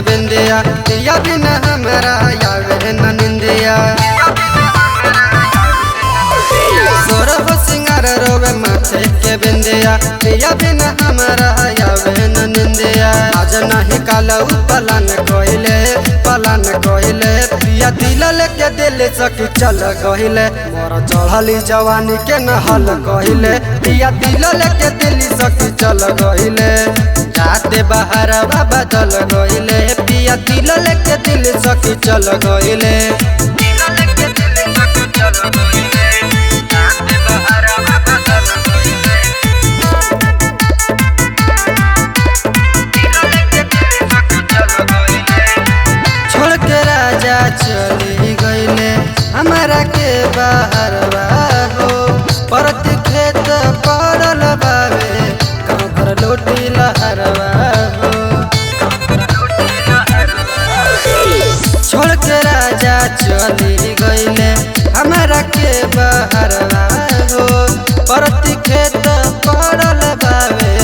बिंदिया दिया बिना हमारा यावे न निंदिया सोरह सिंगार रोवे माथे के बिंदिया दिया बिना हमारा यावे न निंदिया आज नहीं कालू पलन कोइले पिया दिल लेके दिल सखी चल गहिले मोर चढ़ली जवानी के नहल कहिले पिया दिल लेके दिल सखी चल गहिले जाते बाहर बाबा चल गहिले पिया दिल लेके दिल सखी चल गहिले छोड़ के राजा चली गईले हमारा के बाहर हो परत खेत पड़ल बावे गाँव भर लोटी लहरवा हो छोड़ के राजा चली गईले हमारा के बाहर हो परत खेत पड़ल बावे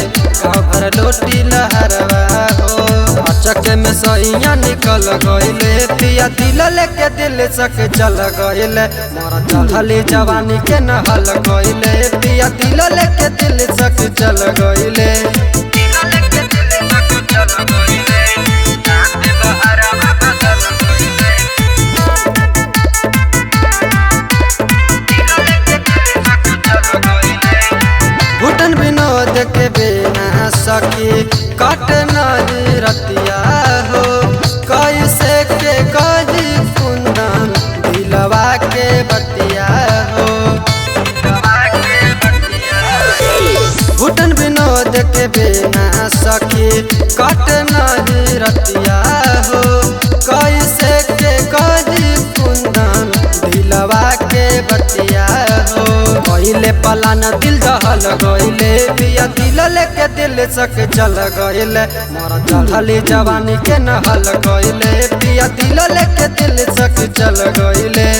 गाँव भर लोटी लहरवा हो चक्के में सैया निकल गईले पिया दिल लेके दिल सक चल गईले मोरा चढ़ली जवानी के नहल गईले पिया दिल लेके दिल सक चल गईले भूटन विनोद के बिना सकी कट नहीं रतिया हो कैसे के कही कुंदन दिलवा के बतिया हो भूटन विनोद के बिना सकी कट नहीं रतिया हो कैसे के कही कुंदन दिलवा के बतिया हो गईले पलान दिल दहल गईले पिया दिल लेके दिल सक चल गईले मोरा चढ़ली जवानी के नहल गईले पिया दिल लेके दिल सक चल गईले।